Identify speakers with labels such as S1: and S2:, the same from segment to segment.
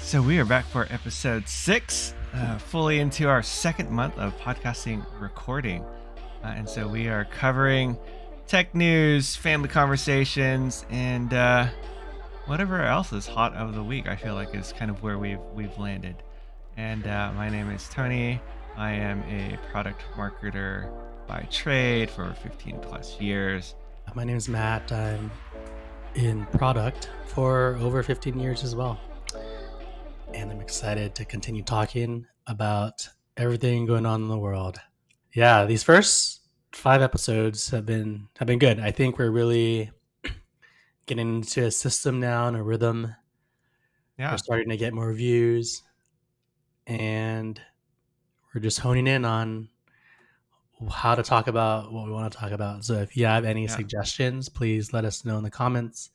S1: So we are back for episode 6, fully into our second month of podcasting recording. And so we are covering tech news, family conversations, and whatever else is hot of the week. I feel like is kind of where we've landed. And my name is Tony. I am a product marketer by trade for 15 plus years.
S2: My name is Matt. I'm in product for over 15 years as well. And I'm excited to continue talking about everything going on in the world. Yeah, these first 5 episodes have been good. I think we're really getting into a system now and a rhythm.
S1: Yeah.
S2: We're starting to get more views, and we're just honing in on how to talk about what we want to talk about. So if you have any suggestions, please let us know in the comments.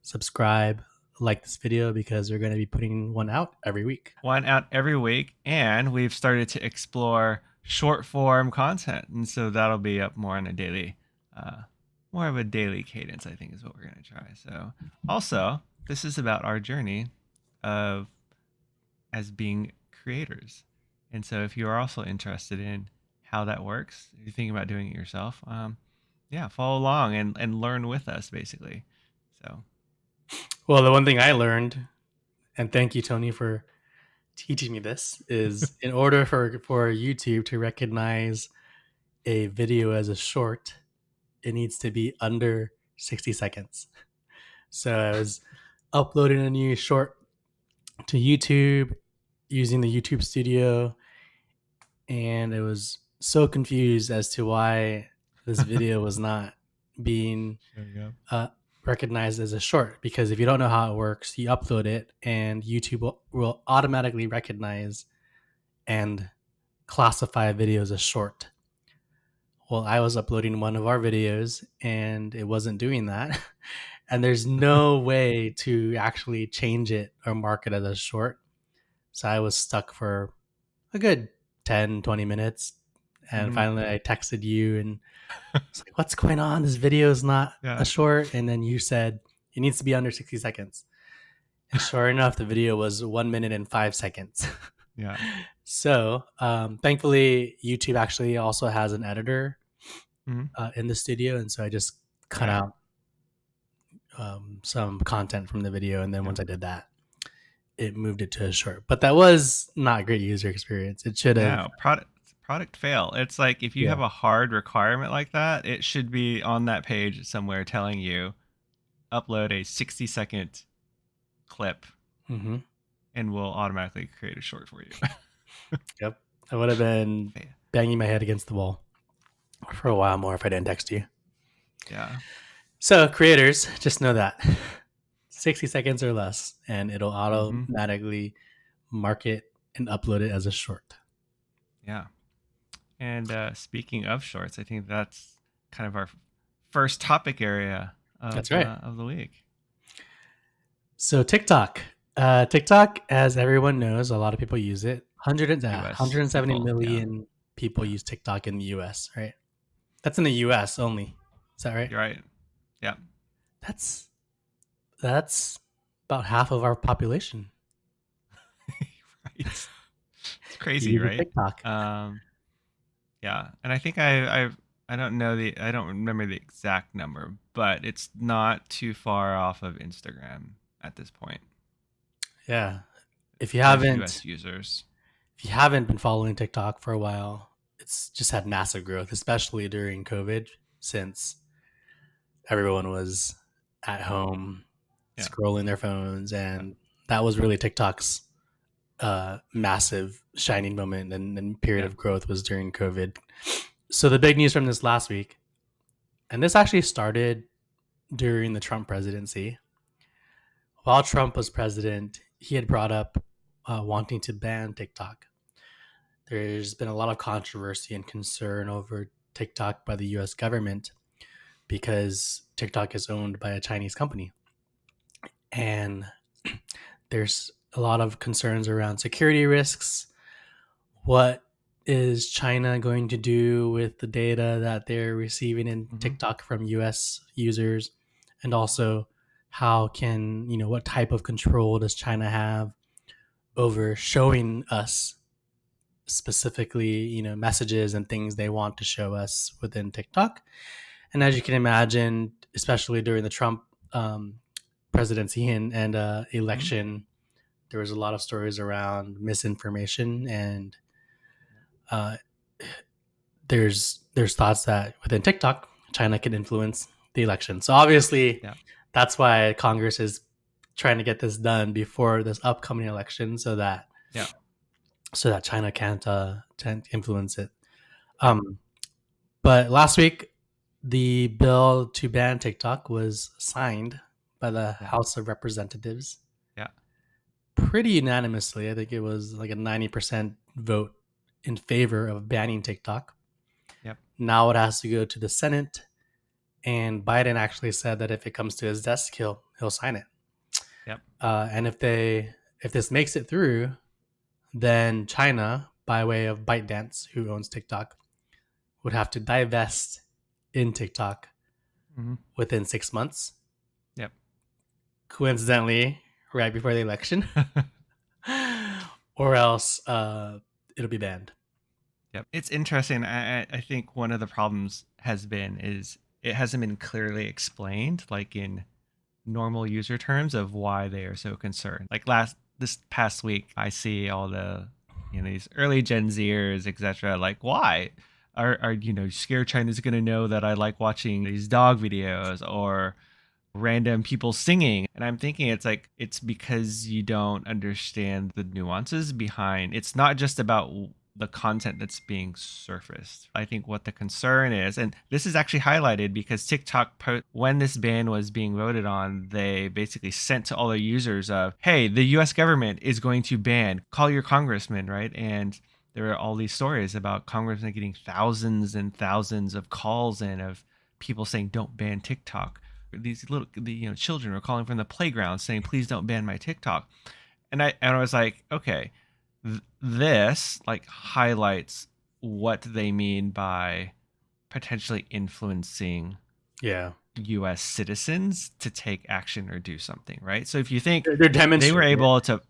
S2: Subscribe, like this video, because we're going to be putting one out every week.
S1: And we've started to explore short form content, and so that'll be up more on a daily, more of a daily cadence, I think, is what we're going to try. So also, this is about our journey of as being creators, and so if you are also interested in how that works, if you're thinking about doing it yourself, follow along and learn with us, basically. So,
S2: well, the one thing I learned, and thank you, Tony, for teaching me this, is in order for YouTube to recognize a video as a short, it needs to be under 60 seconds. So I was uploading a new short to YouTube using the YouTube Studio, and it was so confused as to why this video was not being recognized as a short, because if you don't know how it works, you upload it and YouTube will automatically recognize and classify a video as a short. Well, I was uploading one of our videos and it wasn't doing that. And there's no way to actually change it or mark it as a short. So I was stuck for a good 10, 20 minutes. And finally I texted you and it's like, what's going on? This video is not a short. And then you said it needs to be under 60 seconds. And sure enough, the video was 1 minute and 5 seconds.
S1: Yeah.
S2: So thankfully, YouTube actually also has an editor in the studio. And so I just cut out some content from the video. And then once I did that, it moved it to a short. But that was not a great user experience. It should have.
S1: No, product fail. It's like if you have a hard requirement like that, it should be on that page somewhere telling you upload a 60-second clip and we'll automatically create a short for you.
S2: Yep. I would have been banging my head against the wall for a while more if I didn't text you.
S1: Yeah.
S2: So creators, just know that 60 seconds or less, and it'll automatically mark it and upload it as a short.
S1: Yeah. And speaking of shorts, I think that's kind of our first topic area of, of the week.
S2: So TikTok. TikTok, as everyone knows, a lot of people use it. 170 million people use TikTok in the US, right? That's in the US only. Is that right?
S1: You're right. Yeah.
S2: That's about half of our population.
S1: Right. It's crazy, right?
S2: TikTok.
S1: Yeah, and I think I don't remember the exact number, but it's not too far off of Instagram at this point.
S2: Yeah. If you haven't
S1: US users.
S2: If you haven't been following TikTok for a while, it's just had massive growth, especially during COVID, since everyone was at home scrolling their phones, and that was really TikTok's massive shining moment and period of growth was during COVID. So the big news from this last week, and this actually started during the Trump presidency. While Trump was president, he had brought up wanting to ban TikTok. There's been a lot of controversy and concern over TikTok by the US government because TikTok is owned by a Chinese company. And there's a lot of concerns around security risks. What is China going to do with the data that they're receiving in TikTok from US users? And also, how can, what type of control does China have over showing us specifically, messages and things they want to show us within TikTok. And as you can imagine, especially during the Trump presidency and
S1: Mhm.
S2: election, there was a lot of stories around misinformation, and uh, there's thoughts that within TikTok, China can influence the election. So obviously,
S1: Yeah.
S2: that's why Congress is trying to get this done before this upcoming election,
S1: Yeah.
S2: so that China can't influence it.
S1: Yeah.
S2: Um, but last week, the bill to ban TikTok was signed by the
S1: Yeah.
S2: House of Representatives
S1: Yeah.
S2: pretty unanimously. I think it was like a 90% vote in favor of banning TikTok.
S1: Yep.
S2: Now it has to go to the Senate, and Biden actually said that if it comes to his desk, he'll sign it.
S1: Yep.
S2: And if this makes it through, then China, by way of ByteDance, who owns TikTok, would have to divest in TikTok
S1: Hmm.
S2: within 6 months.
S1: Yep.
S2: Coincidentally, right before the election, or else it'll be banned.
S1: Yep. It's interesting. I think one of the problems has been is it hasn't been clearly explained, like in normal user terms, of why they are so concerned. Like this past week, I see all the these early Gen Zers, etc. Like, why are scared China's going to know that I like watching these dog videos or random people singing? And I'm thinking it's like it's because you don't understand the nuances behind. It's not just about the content that's being surfaced. I think what the concern is, and this is actually highlighted because when this ban was being voted on, they basically sent to all their users of, hey, the US government is going to ban, call your congressman, right? And there are all these stories about congressmen getting thousands and thousands of calls in of people saying don't ban TikTok. These children were calling from the playground saying, please don't ban my TikTok. And I was like, okay, this like highlights what they mean by potentially influencing
S2: Yeah,
S1: US citizens to take action or do something, right? So if you think
S2: they're
S1: they were
S2: demonstrating
S1: able to,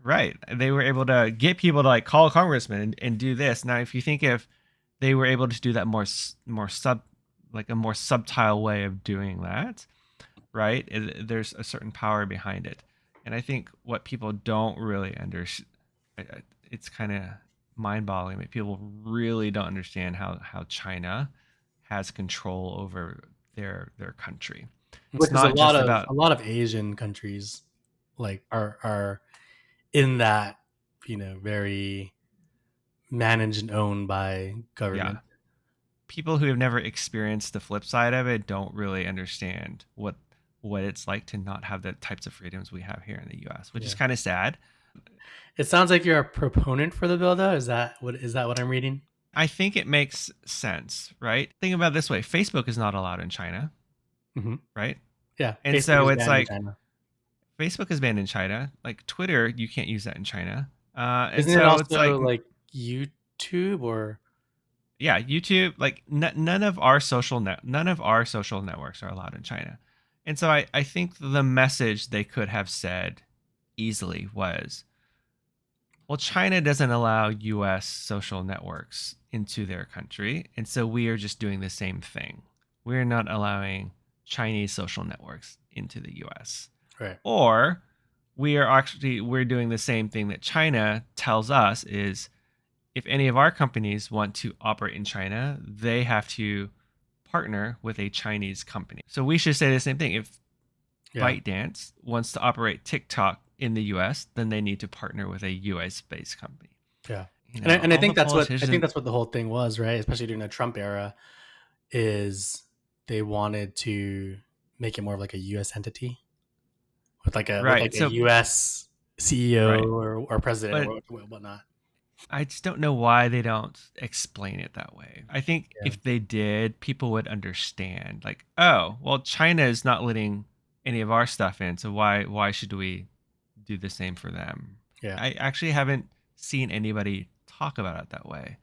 S1: right, they were able to get people to like call a congressman and do this. Now if you think if they were able to do that more sub like a more subtle way of doing that, right? There's a certain power behind it. And I think what people don't really understand, it's kind of mind-boggling that people really don't understand how China has control over their country. It's
S2: because a
S1: not
S2: lot
S1: just
S2: of
S1: about,
S2: a lot of Asian countries like are in that very managed and owned by
S1: yeah,
S2: government.
S1: people who have never experienced the flip side of it don't really understand what it's like to not have the types of freedoms we have here in the US, which is
S2: Yeah,
S1: kind of sad.
S2: it sounds like you're a proponent for the bill, though. Is that what I'm reading?
S1: I think it makes sense, right? Think about it this way. Facebook is not allowed in China,
S2: Mm-hmm.
S1: right?
S2: Yeah,
S1: And
S2: Facebook
S1: so
S2: is
S1: it's
S2: banned in
S1: like
S2: China.
S1: Facebook is banned in China. Like Twitter, you can't use that in China. And
S2: Isn't it
S1: so it's like,
S2: also like YouTube or?
S1: yeah, YouTube, like none of our social networks are allowed in China. And so I think the message they could have said easily was, well, China doesn't allow US social networks into their country. And so we are just doing the same thing. We're not allowing Chinese social networks into the US.
S2: Right.
S1: Or we're doing the same thing that China tells us is if any of our companies want to operate in China, they have to partner with a Chinese company. So we should say the same thing. If
S2: Yeah.
S1: ByteDance wants to operate TikTok in the US, then they need to partner with a US based company.
S2: Yeah.
S1: You
S2: And I,
S1: know,
S2: and I
S1: all the
S2: think that's what I think
S1: politicians,
S2: that's what the whole thing was, right? Especially during the Trump era, is they wanted to make it more of like a U.S. entity with like a
S1: right? So,
S2: U.S. CEO
S1: right.
S2: or president
S1: But
S2: or whatnot.
S1: I just don't know why they don't explain it that way. I think
S2: Yeah.
S1: if they did, people would understand. Like, oh, well, China is not letting any of our stuff in, so why should we do the same for them?
S2: Yeah.
S1: I actually haven't seen anybody talk about it that way.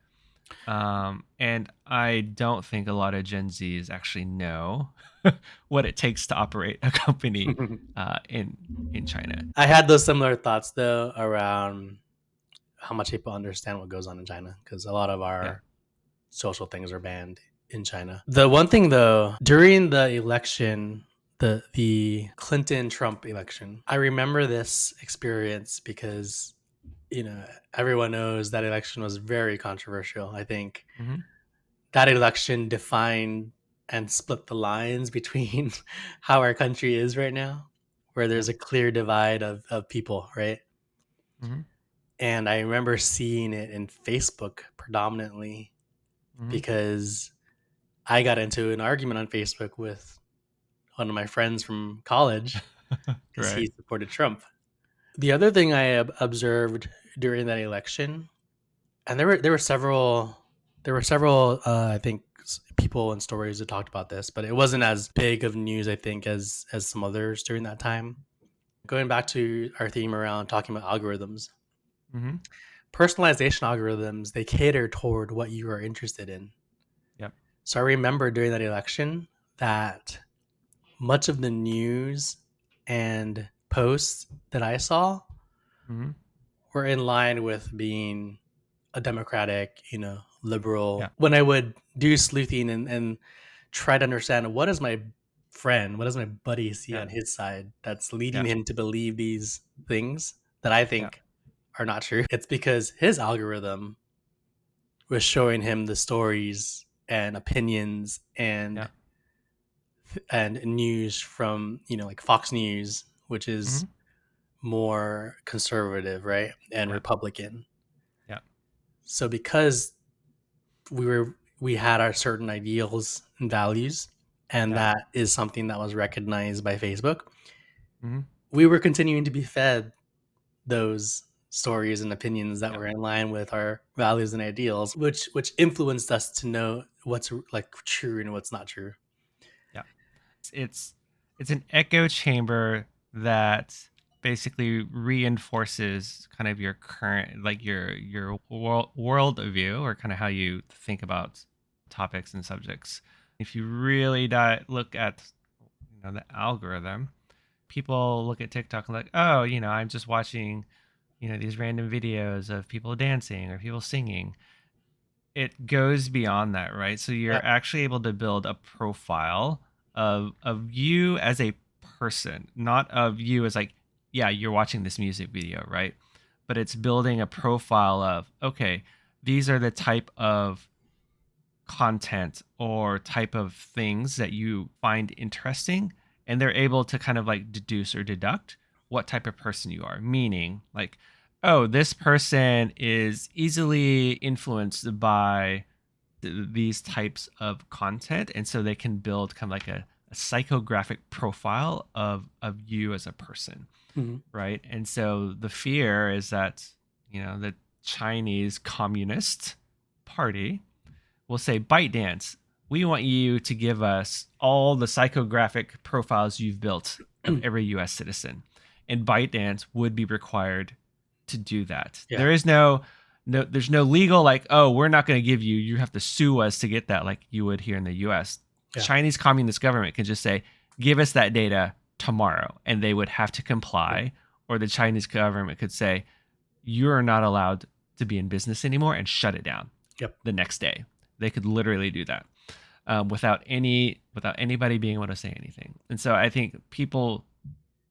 S1: And I don't think a lot of Gen Zs actually know what it takes to operate a company in China.
S2: I had those similar thoughts though around how much people understand what goes on in China, because a lot of
S1: Yeah.
S2: our social things are banned in China. The one thing though, during the election, the Clinton Trump election, I remember this experience because everyone knows that election was very controversial. I think
S1: Hmm.
S2: that election defined and split the lines between how our country is right now, where
S1: Yeah.
S2: there's a clear divide of people, right?
S1: Hmm.
S2: And I remember seeing it in Facebook predominantly
S1: Hmm.
S2: because I got into an argument on Facebook with one of my friends from college because he
S1: Right.
S2: supported Trump. The other thing I observed during that election, and there were several I think people and stories that talked about this, but it wasn't as big of news I think as some others during that time. Going back to our theme around talking about algorithms,
S1: Hmm.
S2: personalization algorithms, they cater toward what you are interested in.
S1: Yep.
S2: So I remember during that election that much of the news and posts that I saw
S1: Hmm.
S2: were in line with being a democratic,
S1: Yeah.
S2: liberal. When I would do sleuthing and try to understand what is my friend, what does my buddy see
S1: Yeah.
S2: on his side that's leading
S1: Yeah.
S2: him to believe these things that I
S1: Yeah.
S2: think are not true, it's because his algorithm was showing him the stories and opinions
S1: Yeah.
S2: and news from like Fox News, which is
S1: Hmm.
S2: more conservative, right, and
S1: Yeah.
S2: Republican.
S1: Yeah.
S2: So because we had our certain ideals and values, and
S1: Yeah.
S2: that is something that was recognized by Facebook,
S1: Hmm.
S2: we were continuing to be fed those stories and opinions that
S1: Yeah.
S2: were in line with our values and ideals, which influenced us to know what's like true and what's not true.
S1: Yeah. It's it's an echo chamber that basically reinforces kind of your current, like your world view, or kind of how you think about topics and subjects. If you really look at the algorithm, people look at TikTok and like, oh, I'm just watching these random videos of people dancing or people singing. It goes beyond that, right? So
S2: Yeah.
S1: you're actually able to build a profile of you as a person, not of you as like, yeah, you're watching this music video, right? But it's building a profile of, okay, these are the type of content or type of things that you find interesting, and they're able to kind of like deduce or deduct what type of person you are, meaning like, oh, this person is easily influenced by these types of content, and so they can build kind of like a psychographic profile of you as a person,
S2: Mhm.
S1: right? And so the fear is that the Chinese Communist Party will say, ByteDance, we want you to give us all the psychographic profiles you've built of every US citizen. And ByteDance would be required to do that.
S2: Yeah.
S1: There is there's no legal like, oh, we're not going to give you, you have to sue us to get that like you would here in the US.
S2: Yeah.
S1: Chinese Communist government can just say, give us that data tomorrow, and they would have to comply, or the Chinese government could say, you're not allowed to be in business anymore and shut it down
S2: Yep.
S1: the next day. They could literally do that without anybody being able to say anything. And so I think people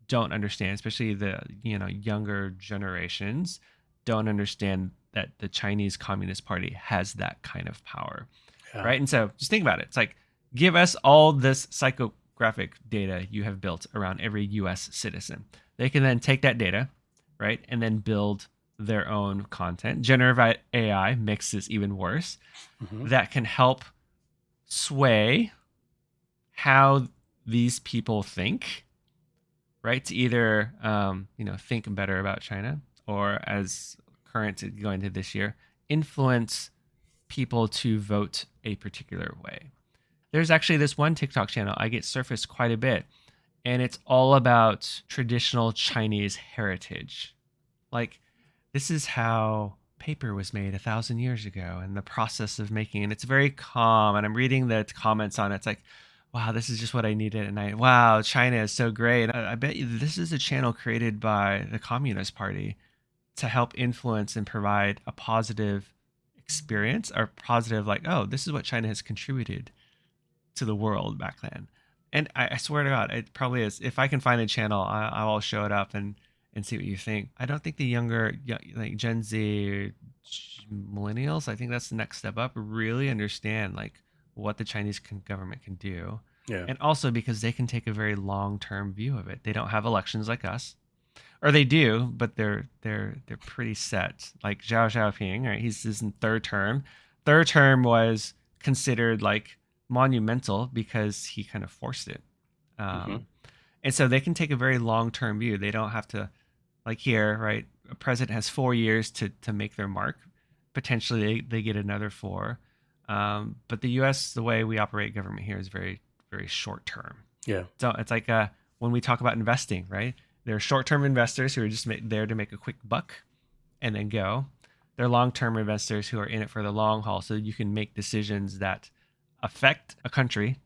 S1: don't understand, especially the younger generations, don't understand that the Chinese Communist Party has that kind of power,
S2: Yeah.
S1: right? And so just think about it. It's like, give us all this psychographic data you have built around every U.S. citizen. They can then take that data, right, and then build their own content. Generative AI makes this even worse.
S2: Hmm.
S1: That can help sway how these people think, right? To either think better about China, or as current going into this year, influence people to vote a particular way. There's actually this one TikTok channel I get surfaced quite a bit, and it's all about traditional Chinese heritage. Like, this is how paper was made 1,000 years ago and the process of making, and it's very calm. And I'm reading the comments on it. It's like, wow, this is just what I needed. And wow, China is so great. And I bet you this is a channel created by the Communist Party to help influence and provide a positive experience, or positive, like, oh, this is what China has contributed to the world back then. And I swear to God, it probably is. If I can find a channel, I'll show it up and see what you think. I don't think the younger, like Gen Z or millennials, I think that's the next step up, really understand like what the Chinese government can do.
S2: Yeah.
S1: And also because they can take a very long-term view of it. They don't have elections like us, or they do, but they're pretty set. Like Xiao Xiaoping, right? He's in third term. Third term was considered like monumental because he kind of forced it. And so they can take a very long-term view. They don't have to, like here, right? A president has 4 years to make their mark. Potentially, they get another 4. But the U.S., the way we operate government here is very, very short-term.
S2: Yeah.
S1: So it's like when we talk about investing, right? There are short-term investors who are just there to make a quick buck and then go. There are long-term investors who are in it for the long haul, so you can make decisions that affect a country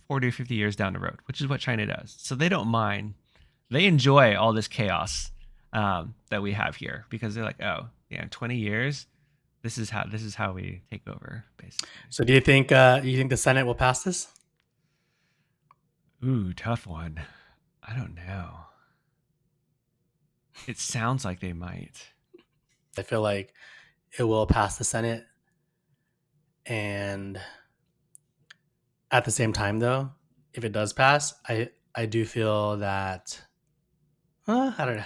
S1: 40 or 50 years down the road, which is what China does. So they don't mind. They enjoy all this chaos that we have here because they're like, oh, yeah, in 20 years, this is how we take over, basically.
S2: So do you think the Senate will pass this?
S1: Ooh, tough one. I don't know. It sounds like they might.
S2: I feel like it will pass the Senate, and at the same time, though, if it does pass, I do feel that I don't know.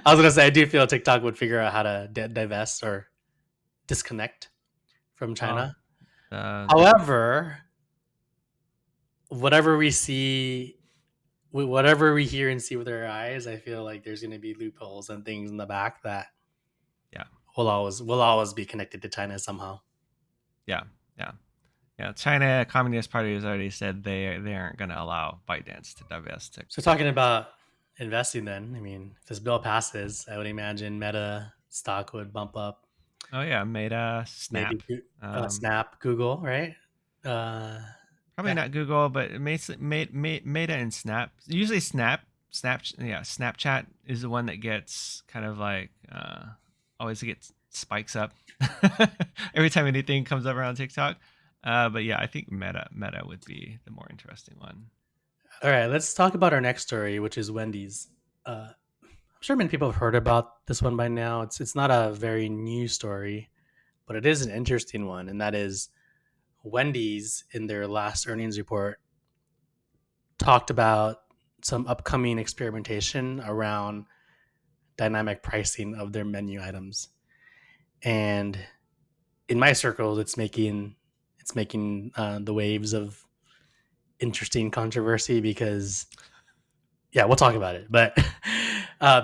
S2: I was gonna say I do feel TikTok would figure out how to divest or disconnect from China. However, whatever we see, whatever we hear and see with our eyes, I feel like there's going to be loopholes and things in the back that will always be connected to China somehow.
S1: Yeah. China Communist Party has already said they aren't going to allow ByteDance to divest.
S2: So talking about investing, then, I mean, if this bill passes, I would imagine Meta stock would bump up.
S1: Oh yeah, Meta, Snap,
S2: maybe Snap, Google, right?
S1: Probably not Google, but Meta and Snap. Usually Snapchat is the one that gets kind of like always gets spikes up every time anything comes up around TikTok. But yeah, I think Meta would be the more interesting one.
S2: All right, let's talk about our next story, which is Wendy's. I'm sure many people have heard about this one by now. It's not a very new story, but it is an interesting one, and that is Wendy's in their last earnings report talked about some upcoming experimentation around dynamic pricing of their menu items. And in my circles, it's making the waves of interesting controversy because, yeah, we'll talk about it. But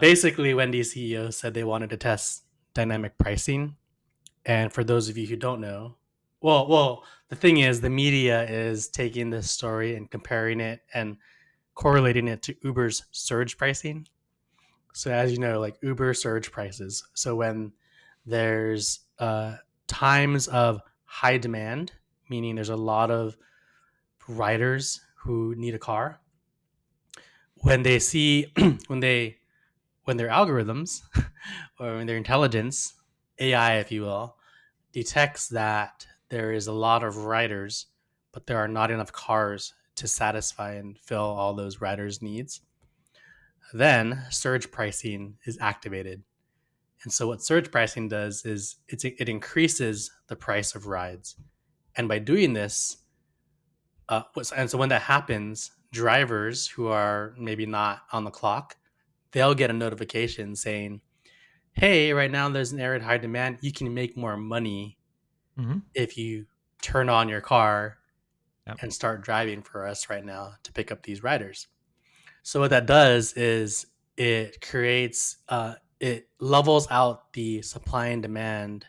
S2: basically, Wendy's CEO said they wanted to test dynamic pricing. And for those of you who don't know, well, the thing is, the media is taking this story and comparing it and correlating it to Uber's surge pricing. So as you know, like Uber surge prices. So when there's times of high demand, meaning there's a lot of riders who need a car, when they see when their algorithms or when their intelligence, AI if you will, detects that there is a lot of riders but there are not enough cars to satisfy and fill all those riders' needs, then surge pricing is activated. And so what surge pricing does is it increases the price of rides. And by doing this, and so when that happens, drivers who are maybe not on the clock, they'll get a notification saying, hey, right now there's an area of high demand. You can make more money if you turn on your car and start driving for us right now to pick up these riders. So what that does is it creates, it levels out the supply and demand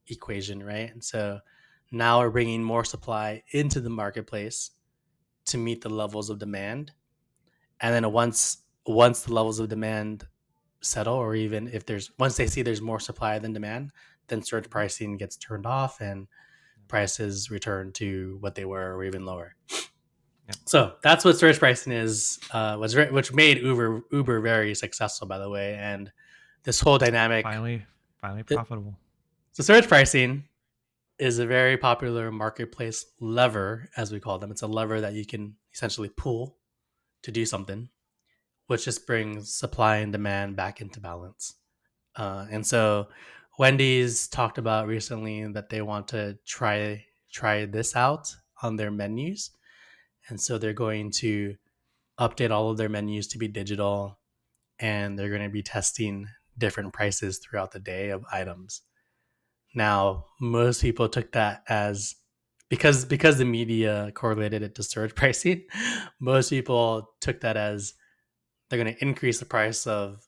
S2: equation, right? And so now we're bringing more supply into the marketplace to meet the levels of demand. And then once the levels of demand settle, or even if there's once they see there's more supply than demand, then surge pricing gets turned off and prices return to what they were or even lower.
S1: Yep.
S2: So that's what surge pricing is, which made Uber very successful, by the way. And this whole dynamic,
S1: Finally profitable.
S2: so surge pricing is a very popular marketplace lever, as we call them. It's a lever that you can essentially pull to do something, which just brings supply and demand back into balance. And so Wendy's talked about recently that they want to try this out on their menus. And so they're going to update all of their menus to be digital, and they're going to be testing different prices throughout the day of items. Now, most people took that as because the media correlated it to surge pricing. Most people took that as they're going to increase the price of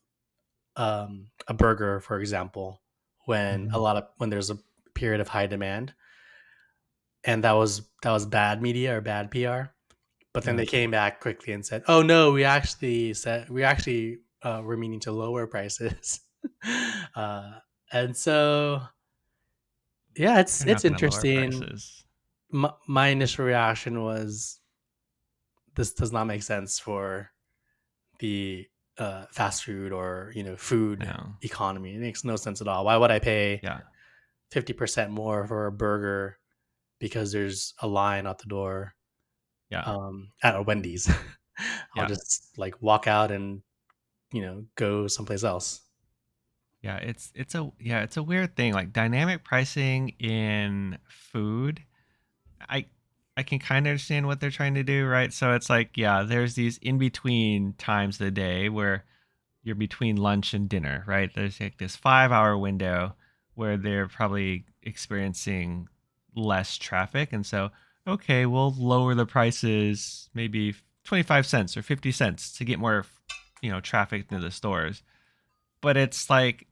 S2: a burger, for example,
S1: Mm-hmm.
S2: when there's a period of high demand, and that was bad media or bad PR. But then
S1: Yeah.
S2: they came back quickly and said, "Oh no, we actually were meaning to lower prices." uh, and so yeah,
S1: They're
S2: it's
S1: not gonna lower
S2: interesting.
S1: prices.
S2: My initial reaction was this does not make sense for the fast food or food
S1: No.
S2: economy. It makes no sense at all. Why would I pay
S1: Yeah.
S2: 50% more for a burger because there's a line out the door
S1: Yeah.
S2: at a Wendy's? I'll
S1: Yeah.
S2: just like walk out and go someplace else.
S1: Yeah. It's a weird thing. Like dynamic pricing in food. I I can kind of understand what they're trying to do, right? So it's like, yeah, there's these in between times of the day where you're between lunch and dinner, right? There's like this 5 hour window where they're probably experiencing less traffic. And so, okay, we'll lower the prices maybe 25 cents or 50 cents to get more, traffic into the stores. But it's like,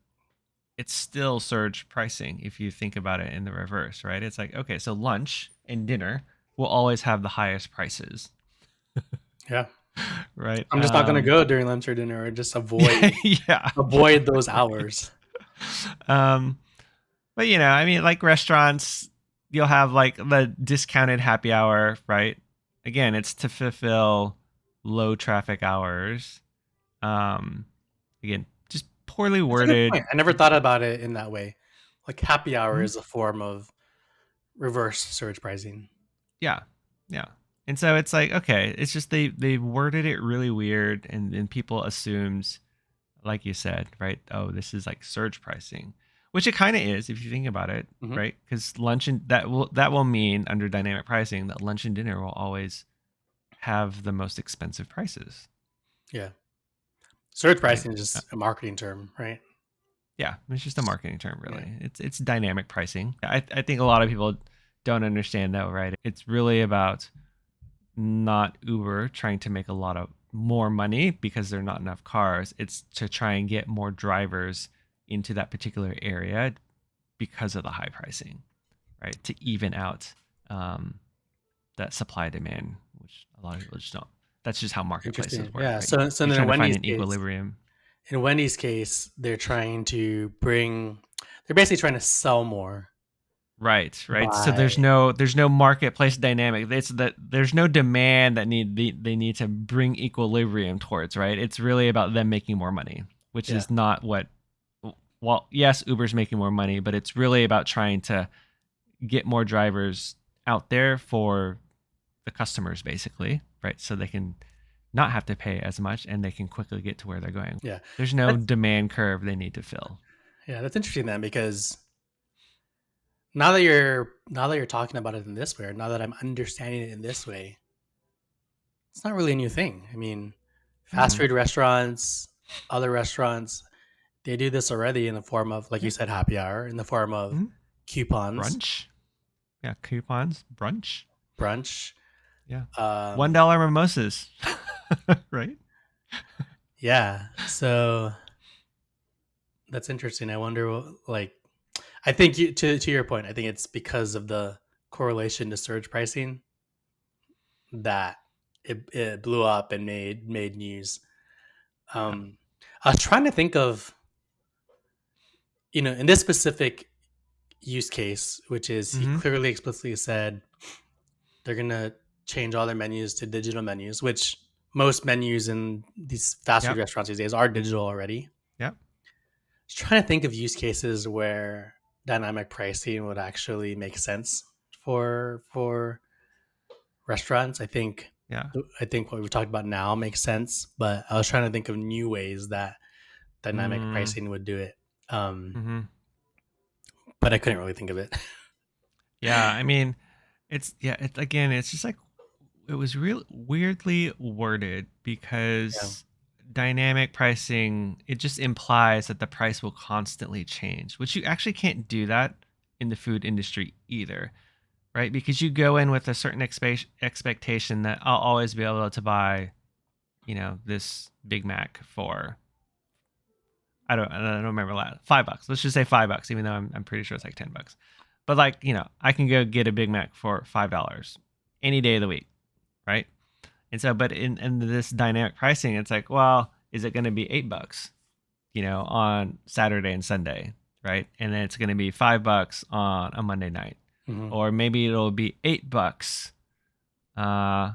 S1: it's still surge pricing if you think about it in the reverse, right? It's like, okay, so lunch and dinner will always have the highest prices,
S2: Yeah,
S1: right?
S2: I'm just not gonna go during lunch or dinner, or just
S1: Yeah.
S2: avoid those hours.
S1: um, But I mean, like restaurants, you'll have like the discounted happy hour, right? Again, it's to fulfill low traffic hours. Um, Again, just poorly
S2: That's a good
S1: worded.
S2: point. I never thought about it in that way. Like happy hour
S1: Mhm.
S2: is a form of reverse surge pricing.
S1: Yeah, yeah. And so it's like, okay, it's just they worded it really weird, and people assumes, like you said, right? Oh, this is like surge pricing, which it kind of is if you think about it,
S2: Hmm.
S1: right? Because lunch and that will mean under dynamic pricing that lunch and dinner will always have the most expensive prices,
S2: Yeah, surge
S1: right?
S2: pricing is just a marketing term, right?
S1: Yeah, it's just a marketing term,
S2: Yeah,
S1: really. It's dynamic pricing. I think a lot of people don't understand that, right? It's really about not Uber trying to make a lot of more money because there are not enough cars. It's to try and get more drivers into that particular area because of the high pricing, right? To even out um, that supply demand, which a lot of people just don't. That's just how marketplaces
S2: interesting.
S1: work,
S2: Yeah.
S1: right?
S2: So
S1: You're
S2: then
S1: trying to find an equilibrium.
S2: In Wendy's case, they're trying to bring. They're basically trying to sell more
S1: Right, right. So there's
S2: by.
S1: no there's no marketplace dynamic. It's that there's no demand that they need to bring equilibrium towards, right? It's really about them making more money, which
S2: Yeah.
S1: is not what. Well, yes, Uber's making more money, but it's really about trying to get more drivers out there for the customers, basically, right? So they can not have to pay as much and they can quickly get to where they're going.
S2: Yeah.
S1: There's no
S2: That's
S1: demand curve they need to fill.
S2: yeah. That's interesting then, because now that you're talking about it in this way, or now that I'm understanding it in this way, it's not really a new thing. I mean, fast
S1: Mm-mm.
S2: food restaurants, other restaurants, they do this already in the form of, like you
S1: Yeah.
S2: said, happy hour, in the form of
S1: Mhm.
S2: coupons,
S1: Brunch. Yeah, coupons, brunch.
S2: brunch.
S1: Yeah.
S2: Um,
S1: $1 mimosas. Right?
S2: yeah. So that's interesting. I wonder, like, I think to your point, I think it's because of the correlation to surge pricing that it blew up and made news.
S1: Yeah.
S2: Um, I was trying to think of, in this specific use case, which is he
S1: Mm-hmm.
S2: clearly explicitly said they're gonna change all their menus to digital menus, which most menus in these fast food
S1: Yep.
S2: restaurants these days are digital already.
S1: Yep.
S2: I was trying to think of use cases where dynamic pricing would actually make sense for restaurants.
S1: Yeah.
S2: I think what we've talked about now makes sense, but I was trying to think of new ways that dynamic
S1: Mm,
S2: pricing would do it. Um,
S1: mm-hmm.
S2: but I couldn't really think of it.
S1: Yeah. I mean, again, it's just like it was real weirdly worded
S2: Yeah.
S1: because dynamic pricing, it just implies that the price will constantly change, which you actually can't do that in the food industry either, right? Because you go in with a certain expectation that I'll always be able to buy, this Big Mac for I don't remember $5. Let's just say $5, even though I'm pretty sure it's like $10. But like, I can go get a Big Mac for $5 any day of the week, right? And so, but in this dynamic pricing, it's like, well, is it going to be $8, on Saturday and Sunday, right? And then it's going to be $5 on a Monday night,
S2: Mhm.
S1: or maybe it'll be $8 uh,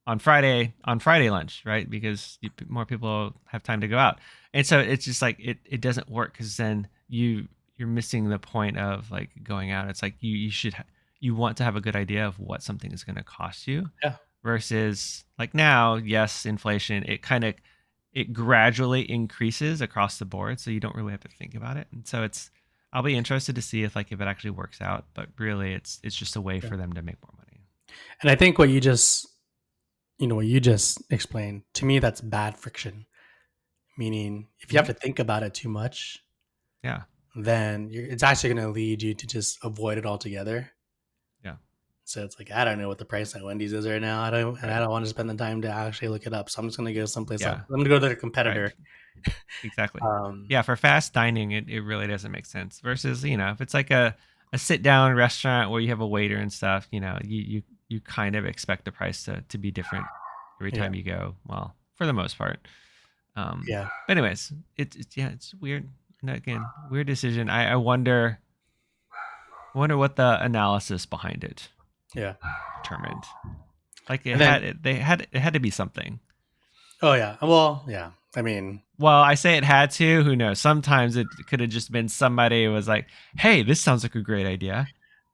S1: on Friday lunch, right? Because more people have time to go out, and so it's just like it doesn't work because then you're missing the point of like going out. It's like you want to have a good idea of what something is going to cost you
S2: Yeah.
S1: versus like now, yes, inflation, it gradually increases across the board, so you don't really have to think about it. And so I'll be interested to see if it actually works out, but really it's just a way
S2: Yeah.
S1: for them to make more money.
S2: And I think what you just explained to me, that's bad friction. Meaning, if you have
S1: Mhm.
S2: to think about it too much,
S1: Yeah.
S2: then it's actually going to lead you to just avoid it altogether.
S1: Yeah.
S2: So it's like I don't know what the price at Wendy's is right now. I
S1: Right.
S2: don't want to spend the time to actually look it up. So I'm just going to go someplace else.
S1: Yeah.
S2: I'm going to go to their
S1: Right.
S2: competitor.
S1: Exactly.
S2: Um,
S1: Yeah, for fast dining, it really doesn't make sense. Versus, if it's like a sit down restaurant where you have a waiter and stuff, you kind of expect the price to be different every
S2: yeah,
S1: time you go. Well, for the most part.
S2: yeah,
S1: But anyways, it's weird. And again, weird decision. I wonder what the analysis behind it
S2: yeah.
S1: determined. Like
S2: And then,
S1: it had to be something.
S2: oh yeah, well, yeah. I mean,
S1: Well, I say it had to. Who knows? Sometimes it could have just been somebody who was like, "Hey, this sounds like a great idea."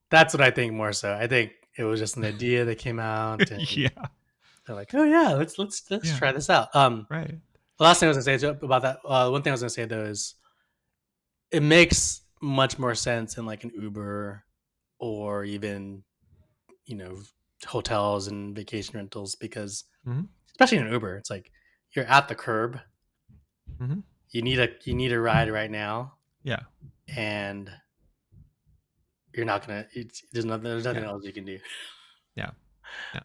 S2: that's what I think more so. I think it was just an idea that came out, and
S1: Yeah.
S2: they're like, "Oh yeah, let's
S1: Yeah.
S2: try this out."
S1: Right.
S2: The last thing I was gonna say about that, one thing I was gonna say though is it makes much more sense in like an Uber or even you know hotels and vacation rentals because
S1: Hmm.
S2: especially in an Uber, it's like you're at the curb,
S1: Hmm.
S2: you need a ride right now,
S1: Yeah.
S2: and you're not gonna. There's nothing
S1: Yeah.
S2: else you can do.
S1: Yeah. Yeah.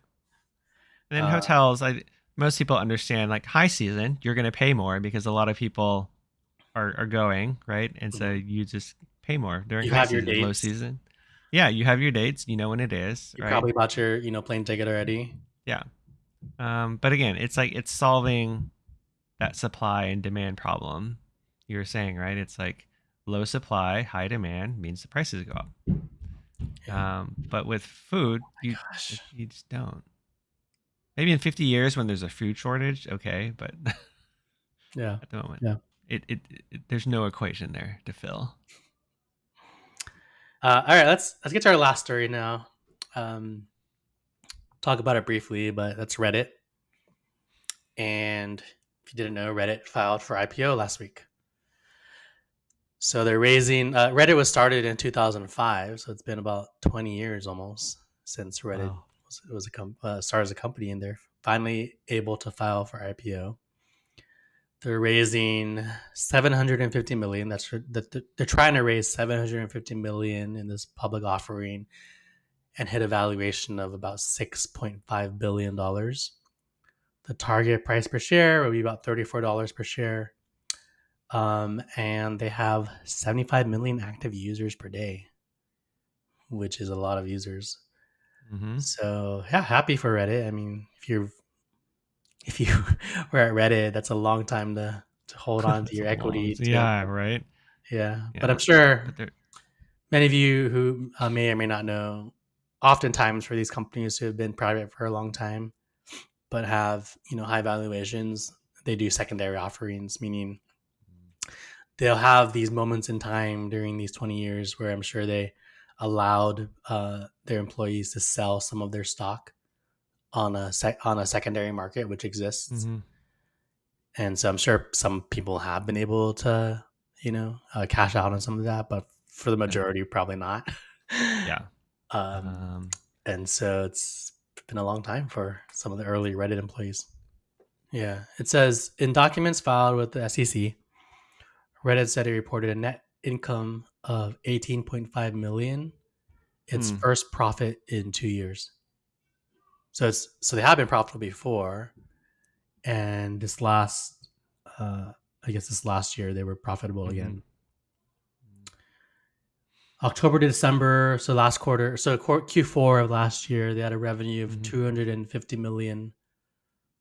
S1: And then
S2: Uh,
S1: hotels, most people understand like high season, you're going to pay more because a lot of people are going, right? And so
S2: mhm.
S1: you just pay more during
S2: You
S1: high
S2: have your
S1: season. Low
S2: dates.
S1: season, yeah, you have your dates, you know when it is,
S2: You
S1: right?
S2: probably bought your plane ticket already.
S1: Yeah. But again, it's like it's solving that supply and demand problem you were saying, right? It's like low supply, high demand means the prices go up.
S2: Yeah.
S1: But with food,
S2: Gosh.
S1: you just don't. Maybe in 50 years when there's a food shortage, okay, but
S2: Yeah.
S1: at the moment,
S2: Yeah.
S1: there's no equation there to fill.
S2: All right. Let's get to our last story now. Um, talk about it briefly, but that's Reddit. And if you didn't know, Reddit filed for IPO last week. So they're raising. Reddit was started in 2005, so it's been about 20 years almost since Reddit
S1: Wow.
S2: started as a company, and they're finally able to file for IPO. They're raising 750 million. They're trying to raise 750 million in this public offering and hit a valuation of about 6.5 billion dollars. The target price per share will be about $34 per share. And they have 75 million active users per day, which is a lot of users.
S1: Mm-hmm.
S2: So yeah, happy for Reddit. I mean, if you were at Reddit, that's a long time to to hold on to
S1: It's a
S2: your
S1: long,
S2: equity to
S1: yeah, right.
S2: yeah. But I'm
S1: Yeah,
S2: sure
S1: but they're
S2: many of you who may or may not know, oftentimes for these companies who have been private for a long time but have high valuations, they do secondary offerings, meaning they'll have these moments in time during these 20 years where I'm sure they allowed their employees to sell some of their stock on a secondary market which exists,
S1: mm-hmm.
S2: and so I'm sure some people have been able to cash out on some of that, but for the
S1: Yeah,
S2: majority, probably not.
S1: yeah.
S2: um,
S1: Um,
S2: and so it's been a long time for some of the early Reddit employees. Yeah, it says in documents filed with the SEC, Reddit said it reported a net income of 18.5 million, its
S1: hmm,
S2: first profit in 2 years. So they have been profitable before, and uh, I guess this last year they were profitable
S1: mm-hmm,
S2: again. October to December, so last quarter, so Q4 of last year, they had a revenue of
S1: mm-hmm.
S2: 250 million,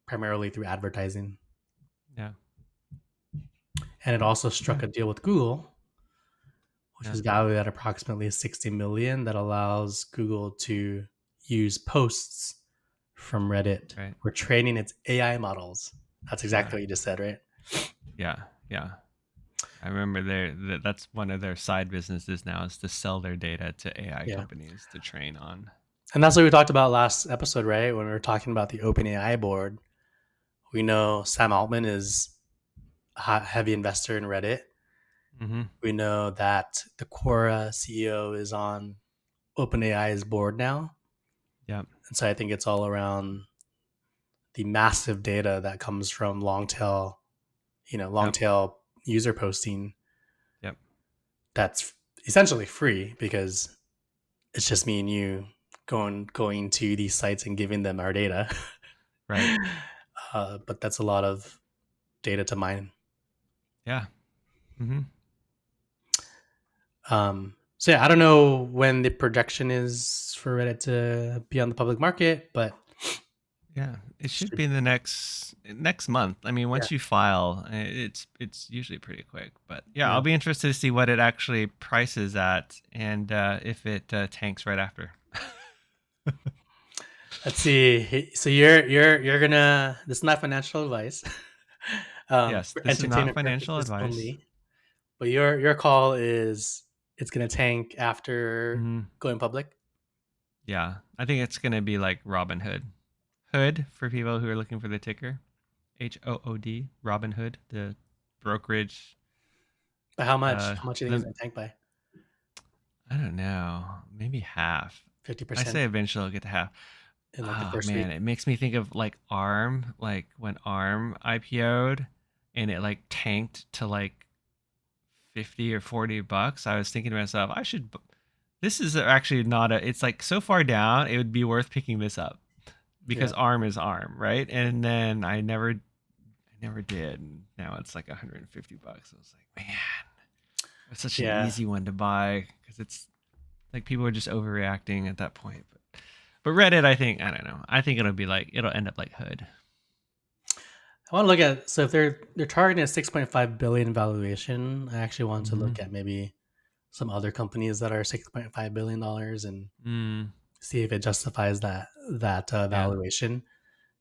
S2: primarily through advertising,
S1: Yeah,
S2: and it also struck
S1: yeah,
S2: a deal with Google, which
S1: yeah.
S2: is valued at approximately 60 million, that allows Google to use posts from Reddit
S1: Right.
S2: for training its AI models. That's
S1: Yeah,
S2: exactly what you just said, right?
S1: yeah, yeah. I remember that's one of their side businesses now is to sell their data to AI
S2: Yeah.
S1: companies to train on.
S2: And that's what we talked about last episode, right? When we were talking about the OpenAI board. We know Sam Altman is a heavy investor in Reddit.
S1: Mm-hmm.
S2: We know that the Quora CEO is on OpenAI's board now.
S1: Yep.
S2: And so I think it's all around the massive data that comes from long
S1: Yep.
S2: tail user posting
S1: Yep.
S2: that's essentially free because it's just me and you going to these sites and giving them our data.
S1: Right.
S2: But that's a lot of data to mine.
S1: Yeah. Mm-hmm.
S2: So yeah, I don't know when the projection is for Reddit to be on the public market, but
S1: Yeah. It should
S2: should,
S1: be in the next month. I mean,
S2: yeah,
S1: once you file, it's usually pretty quick. But yeah,
S2: yeah.
S1: I'll be interested to see what it actually prices at and if it tanks right after.
S2: Let's see. So you're gonna. This is not financial advice,
S1: Yes,
S2: for
S1: this is not
S2: entertainment
S1: financial
S2: purposes
S1: advice.
S2: only. But your call is it's gonna tank after
S1: Hmm.
S2: going public.
S1: Yeah, I think it's gonna be like Robin Hood. Hood for people who are looking for the ticker. HOOD. Robin Hood, the brokerage.
S2: But how much?
S1: Uh,
S2: How much do you think it's
S1: the
S2: gonna tank by?
S1: I don't know, maybe half.
S2: fifty
S1: I
S2: percent
S1: say eventually I'll get to half.
S2: in like the
S1: Oh
S2: first
S1: man,
S2: week.
S1: it makes me think of like ARM, like when ARM IPO'd and it like tanked to like 50 or $40. I was thinking to myself, this is actually not a, it's like so far down, it would be worth picking this up
S2: Yeah,
S1: because ARM is ARM, right? And then I never did. And now it's like $150. I was like, man, it's such an
S2: yeah.
S1: easy one to buy because it's like people are just overreacting at that point. But Reddit, I don't know. I think it'll end up like Hood.
S2: I want to look at, so if they're targeting a 6.5 billion valuation. I actually want to
S1: Mm-hmm.
S2: look at maybe some other companies that are $6.5 billion and
S1: Mm,
S2: see if it justifies that
S1: yeah.
S2: valuation.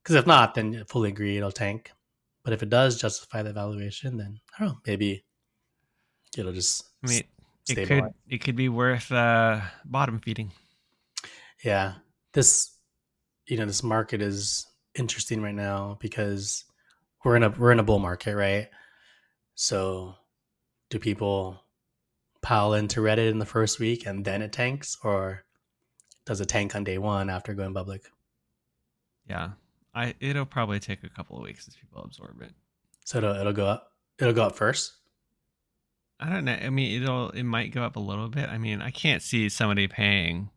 S2: Because if not, then I fully agree it'll tank. But if it does justify that valuation, then I don't know, maybe it'll just
S1: I mean, it
S2: stabilize.
S1: could be worth bottom feeding.
S2: Yeah, this this market is interesting right now because we're in a bull market, right? So do people pile into Reddit in the first week and then it tanks, or does it tank on day one after going public?
S1: Yeah. It'll probably take a couple of weeks as people absorb it.
S2: So it'll go up. It'll go up first.
S1: I don't know. I mean, it might go up a little bit. I mean, I can't see somebody paying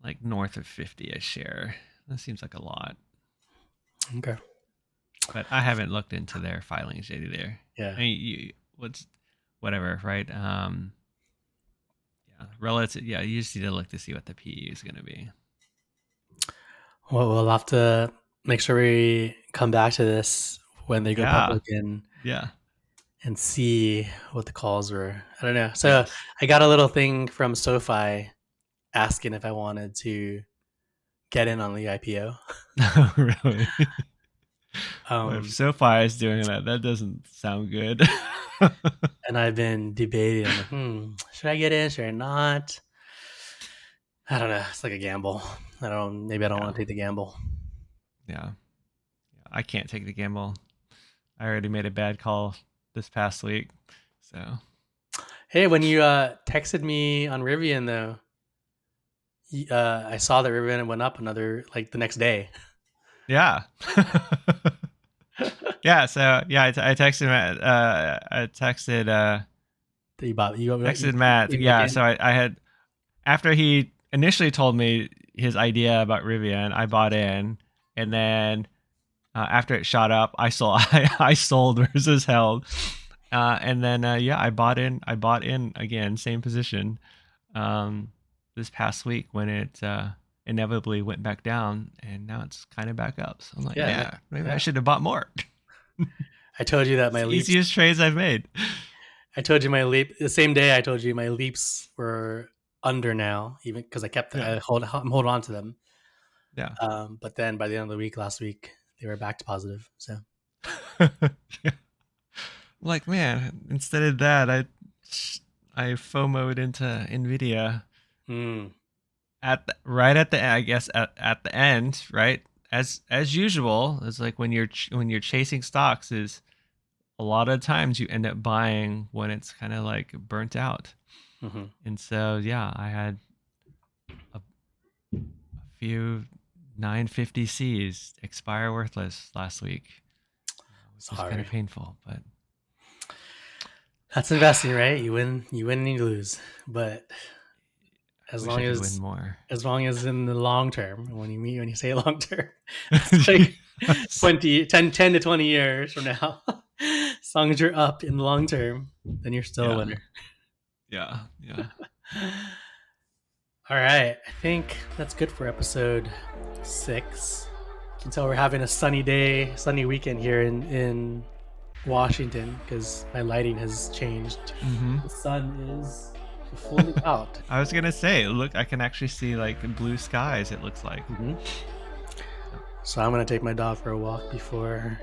S1: like north of 50 a share. That seems like a lot.
S2: Okay.
S1: But I haven't looked into their filings yet either.
S2: Yeah.
S1: I mean, whatever, right? Yeah, relative. Yeah, you just need to look to see what the PE is going to be.
S2: Well, we'll have to make sure we come back to this when they go
S1: Yeah,
S2: public in
S1: yeah.
S2: and see what the calls were. I don't know. So
S1: Yes.
S2: I got a little thing from SoFi asking if I wanted to get in on the IPO.
S1: Oh, really? Well, if SoFi is doing that, that doesn't sound good.
S2: And I've been debating. I'm like, should I get in? Should I not? I don't know. It's like a gamble. Maybe I don't want to take the gamble.
S1: Yeah. I can't take the gamble. I already made a bad call this past week. So.
S2: Hey, when you texted me on Rivian, though, I saw that Rivian went up another, like, the next day.
S1: Yeah. Yeah. So yeah, I texted Matt. I texted. Texted Matt. Yeah. So I had, after he initially told me his idea about Rivian, I bought in, and then after it shot up, I sold. I sold versus held, and then yeah, I bought in. I bought in again, same position, this past week when it inevitably went back down, and now it's kind of back up. So I'm like, yeah, maybe I should have bought more.
S2: I told you that my
S1: leaps, easiest trades I've made.
S2: I told you my leap the same day. I told you my leaps were under now, even because I kept I'm holding on to them.
S1: Yeah.
S2: But then by the end of the week, last week, they were back to positive. So,
S1: yeah. Like, man, instead of that, I FOMO'd into Nvidia right at the I guess at the end, right? As usual, it's like when you're chasing stocks, is a lot of times you end up buying when it's kind of like burnt out. And so yeah, I had a few 950Cs expire worthless last week, which was kind of painful, but
S2: that's investing, right? You win and you lose, but as long as
S1: win more,
S2: as long as in the long term, when you say long term, it's like 10 to 20 years from now, as long as you're up in the long term, then you're still a winner.
S1: Yeah.
S2: All right, I think that's good for episode 6. You can tell we're having a sunny weekend here in Washington because my lighting has changed. The sun is fully out.
S1: I was gonna say, look, I can actually see like blue skies. It looks like.
S2: So I'm gonna take my dog for a walk before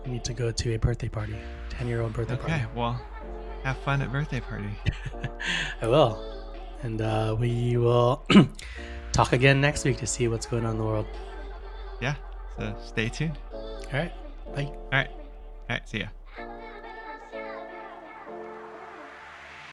S2: we need to go to a birthday party, 10-year-old birthday party.
S1: Okay, well, have fun at birthday party.
S2: I will. And we will talk again next week to see what's going on in the world.
S1: Yeah, so stay tuned.
S2: All right, bye.
S1: All right, see ya.